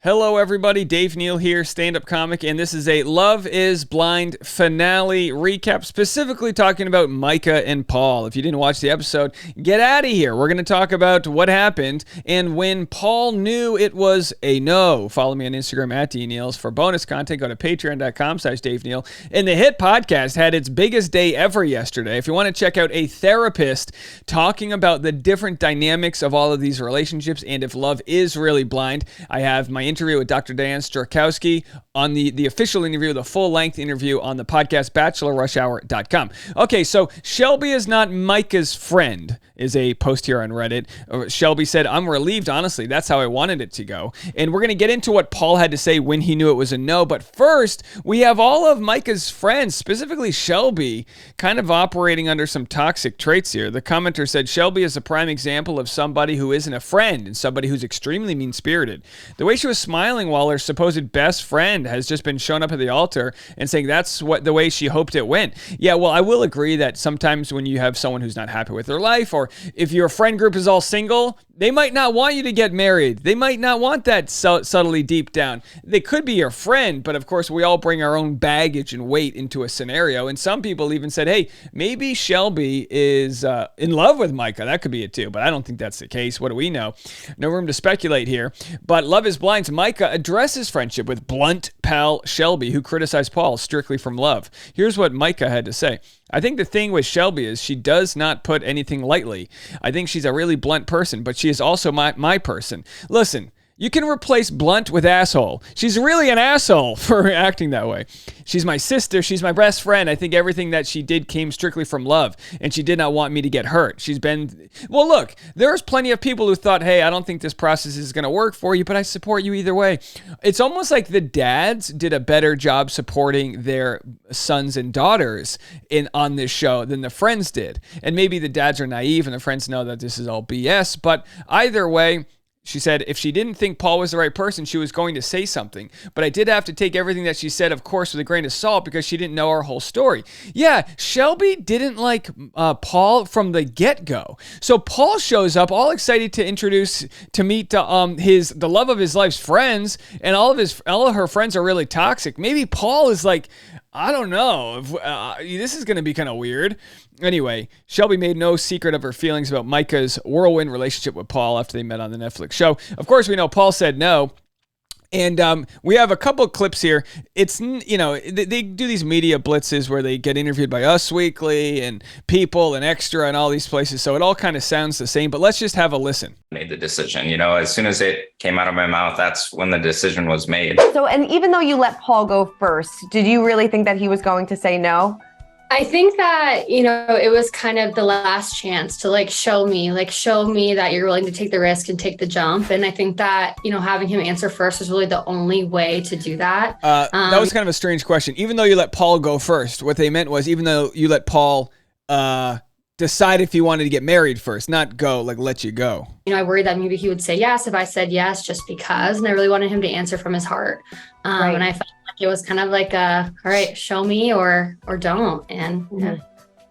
Hello, everybody. Dave Neal here, stand-up comic, and this is a Love is Blind finale recap, specifically talking about Micah and Paul. If you didn't watch the episode, get out of here. We're going to talk about what happened and when Paul knew it was a no. Follow me on Instagram at DNeals. For bonus content, go to patreon.com/Dave Neal. And the Hit Podcast had its biggest day ever yesterday. If you want to check out a therapist talking about the different dynamics of all of these relationships and if love is really blind, I have my interview with Dr. Dan Strakowski on the official interview, the full-length interview on the podcast, bachelorrushhour.com. Okay, so Shelby is not Micah's friend, is a post here on Reddit. Shelby said, I'm relieved, honestly. That's how I wanted it to go. And we're going to get into what Paul had to say when he knew it was a no. But first, we have all of Micah's friends, specifically Shelby, kind of operating under some toxic traits here. The commenter said, Shelby is a prime example of somebody who isn't a friend and somebody who's extremely mean-spirited. The way she was smiling while her supposed best friend has just been shown up at the altar and saying that's the way she hoped it went. Yeah, well, I will agree that sometimes when you have someone who's not happy with their life, or if your friend group is all single, they might not want you to get married. They might not want that subtly deep down. They could be your friend, but of course we all bring our own baggage and weight into a scenario. And some people even said, hey, maybe Shelby is in love with Micah. That could be it too, but I don't think that's the case. What do we know? No room to speculate here. But Love is Blind's Micah addresses friendship with blunt pal Shelby, who criticized Paul strictly from love. Here's what Micah had to say. I think the thing with Shelby is she does not put anything lightly. I think she's a really blunt person, but she is also my person. Listen, you can replace blunt with asshole. She's really an asshole for acting that way. She's my sister. She's my best friend. I think everything that she did came strictly from love, and she did not want me to get hurt. Well, look, there's plenty of people who thought, hey, I don't think this process is going to work for you, but I support you either way. It's almost like the dads did a better job supporting their sons and daughters on this show than the friends did. And maybe the dads are naive and the friends know that this is all BS, but either way, she said, if she didn't think Paul was the right person, she was going to say something. But I did have to take everything that she said, of course, with a grain of salt because she didn't know our whole story. Yeah, Shelby didn't like Paul from the get-go. So Paul shows up all excited to meet the love of his life's friends, and all of her friends are really toxic. Maybe Paul is like, I don't know. This is going to be kind of weird. Anyway, Shelby made no secret of her feelings about Micah's whirlwind relationship with Paul after they met on the Netflix show. Of course, we know Paul said no. And we have a couple of clips here. It's, they do these media blitzes where they get interviewed by Us Weekly and People and Extra and all these places. So it all kind of sounds the same, but let's just have a listen. Made the decision, as soon as it came out of my mouth, that's when the decision was made. So, and even though you let Paul go first, did you really think that he was going to say no? I think that, it was kind of the last chance to show me that you're willing to take the risk and take the jump. And I think that, having him answer first was really the only way to do that. That was kind of a strange question. Even though you let Paul go first, what they meant was even though you let Paul decide if he wanted to get married first, not go, let you go. I worried that maybe he would say yes if I said yes just because. And I really wanted him to answer from his heart. Right. And I felt like it was kind of like all right, show me or don't. And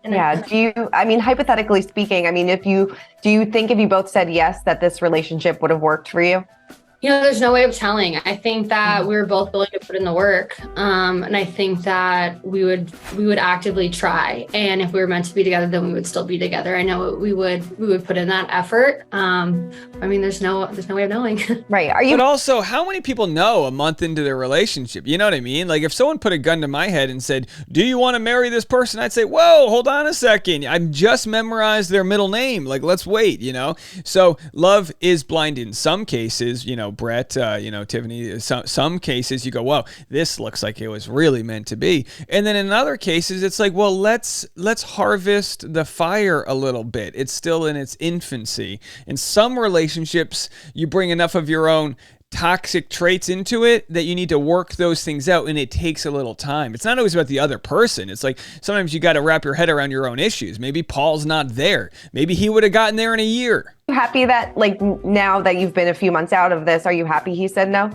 hypothetically speaking, do you think if you both said yes that this relationship would have worked for you? There's no way of telling. I think that we were both willing to put in the work. And I think that we would actively try. And if we were meant to be together, then we would still be together. I know we would put in that effort. There's no way of knowing. Right. But also, how many people know a month into their relationship? You know what I mean? Like if someone put a gun to my head and said, do you want to marry this person? I'd say, whoa, hold on a second. I've just memorized their middle name. Let's wait, So love is blind in some cases, Brett, Tiffany, some cases you go, whoa, this looks like it was really meant to be. And then in other cases, it's like, well, let's harvest the fire a little bit. It's still in its infancy. In some relationships, you bring enough of your own toxic traits into it that you need to work those things out, and it takes a little time. It's not always about the other person. It's like sometimes you got to wrap your head around your own issues. Maybe Paul's not there. Maybe he would have gotten there in a year. Are you happy that now that you've been a few months out of this, are you happy he said no?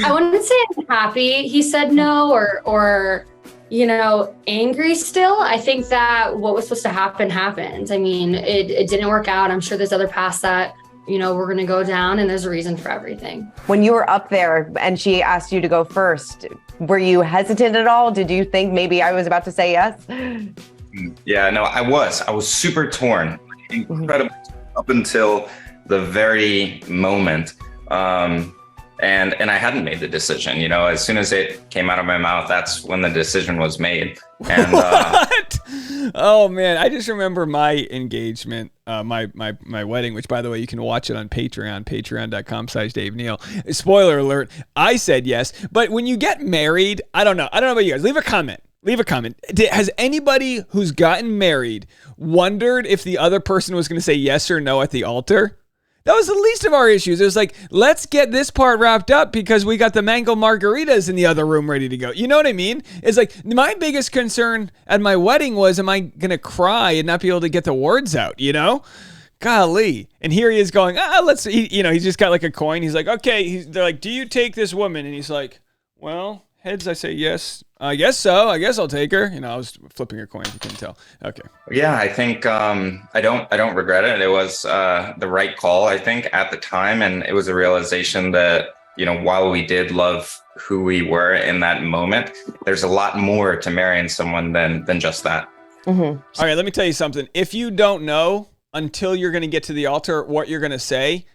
I wouldn't say I'm happy he said no or angry still. I think that what was supposed to happen happened. It didn't work out. I'm sure there's other paths that we're going to go down and there's a reason for everything. When you were up there and she asked you to go first, were you hesitant at all? Did you think maybe I was about to say yes? Yeah, no, I was super torn, incredible, up until the very moment. And I hadn't made the decision, as soon as it came out of my mouth, that's when the decision was made. And, what? Oh man, I just remember my engagement, my wedding, which by the way, you can watch it on Patreon, patreon.com/Dave Neal. Spoiler alert, I said yes. But when you get married, I don't know about you guys. Leave a comment. Has anybody who's gotten married wondered if the other person was going to say yes or no at the altar? That was the least of our issues. It was like, let's get this part wrapped up because we got the mango margaritas in the other room ready to go. You know what I mean? It's like my biggest concern at my wedding was, am I going to cry and not be able to get the words out, Golly. And here he is going, he's just got like a coin. He's like, okay. They're like, do you take this woman? And he's like, well, heads, I say yes. I guess so. I guess I'll take her. I was flipping a coin if you couldn't tell. Okay. Yeah, I think I don't regret it. It was the right call, I think, at the time. And it was a realization that, while we did love who we were in that moment, there's a lot more to marrying someone than just that. Mm-hmm. All right, let me tell you something. If you don't know until you're going to get to the altar what you're going to say,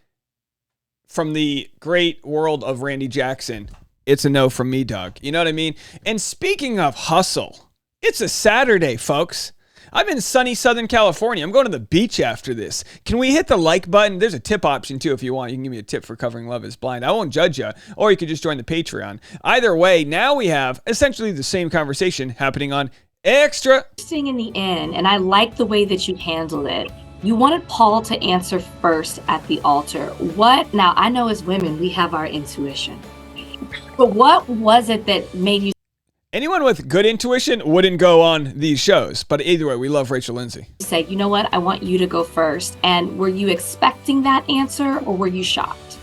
from the great world of Randy Jackson, it's a no from me, dog. You know what I mean? And speaking of hustle, it's a Saturday, folks. I'm in sunny Southern California. I'm going to the beach after this. Can we hit the like button? There's a tip option too if you want. You can give me a tip for covering Love is Blind. I won't judge you. Or you could just join the Patreon. Either way, now we have essentially the same conversation happening on Extra. In the end, and I like the way that you handled it. You wanted Paul to answer first at the altar. Now I know as women, we have our intuition. But what was it that made you Anyone with good intuition wouldn't go on these shows. But either way, we love Rachel Lindsay. say, you know what, I want you to go first? And were you expecting that answer or were you shocked?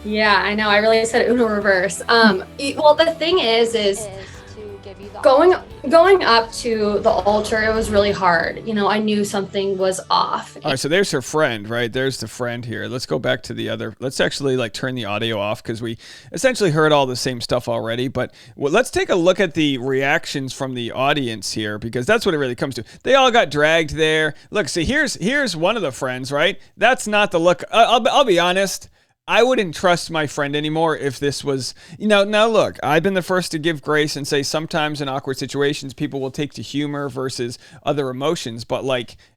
Yeah, I know. I really said Uno reverse. Well, the thing is going up to the altar, it was really hard. I knew something was off. All right, so there's her friend, right? There's the friend here. Let's go back to the other. Let's actually turn the audio off because we essentially heard all the same stuff already. But let's take a look at the reactions from the audience here because that's what it really comes to. They all got dragged there. Look, see, here's one of the friends, right? That's not the look. I'll be honest. I wouldn't trust my friend anymore if this was, now look, I've been the first to give grace and say sometimes in awkward situations, people will take to humor versus other emotions. But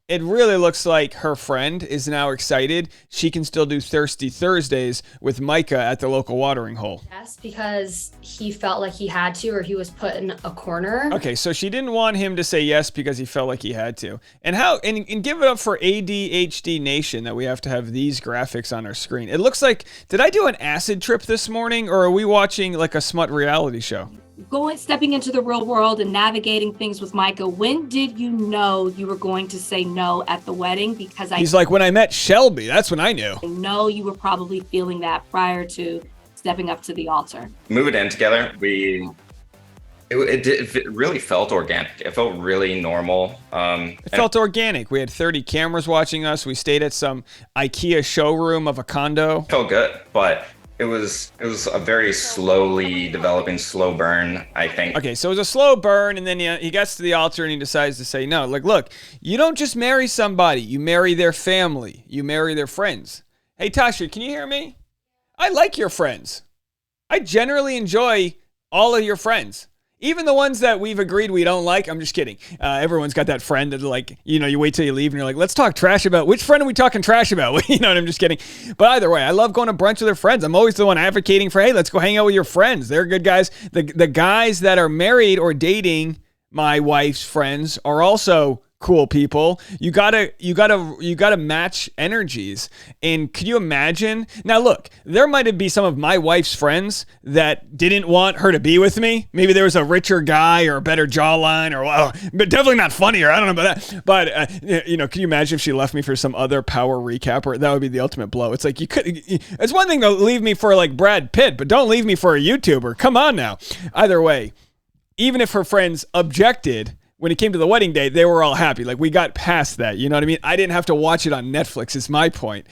it really looks like her friend is now excited. She can still do Thirsty Thursdays with Micah at the local watering hole. Yes, because he felt like he had to, or he was put in a corner. Okay, so she didn't want him to say yes because he felt like he had to. And give it up for ADHD Nation that we have to have these graphics on our screen. It looks like, did I do an acid trip this morning, or are we watching like a smut reality show? Stepping into the real world and navigating things with Micah, when did you know you were going to say no at the wedding? Because he's like, when I met Shelby, that's when I knew. I know you were probably feeling that prior to stepping up to the altar. Moving in together, it really felt organic. It felt really normal. It felt organic. We had 30 cameras watching us. We stayed at some IKEA showroom of a condo. It felt good, but it was a very slowly developing slow burn, I think. Okay, so it was a slow burn, and then he gets to the altar and he decides to say no. Look, you don't just marry somebody. You marry their family. You marry their friends. Hey, Tasha, can you hear me? I like your friends. I generally enjoy all of your friends. Even the ones that we've agreed we don't like. I'm just kidding. Everyone's got that friend that you wait till you leave and you're like, let's talk trash about. Which friend are we talking trash about? And I'm just kidding. But either way, I love going to brunch with their friends. I'm always the one advocating for, hey, let's go hang out with your friends. They're good guys. The guys that are married or dating my wife's friends are also cool people. You gotta match energies. And could you imagine? Now look, there might be some of my wife's friends that didn't want her to be with me. Maybe there was a richer guy or a better jawline but definitely not funnier. I don't know about that. But can you imagine if she left me for some other power recapper? That would be the ultimate blow. It's like it's one thing to leave me for Brad Pitt, but don't leave me for a YouTuber. Come on now. Either way, even if her friends objected, when it came to the wedding day, they were all happy. Like, we got past that. You know what I mean? I didn't have to watch it on Netflix, is my point.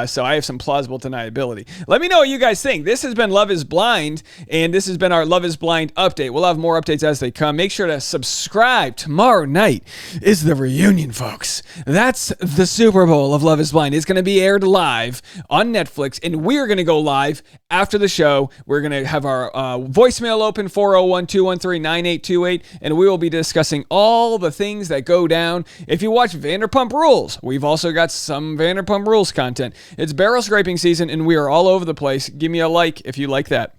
So I have some plausible deniability. Let me know what you guys think. This has been Love is Blind, and this has been our Love is Blind update. We'll have more updates as they come. Make sure to subscribe. Tomorrow night is the reunion, folks. That's the Super Bowl of Love is Blind. It's going to be aired live on Netflix, and we're going to go live after the show. We're going to have our voicemail open, 401-213-9828, and we will be discussing all the things that go down. If you watch Vanderpump Rules, we've also got some Vanderpump Rules content. It's barrel scraping season, and we are all over the place. Give me a like if you like that.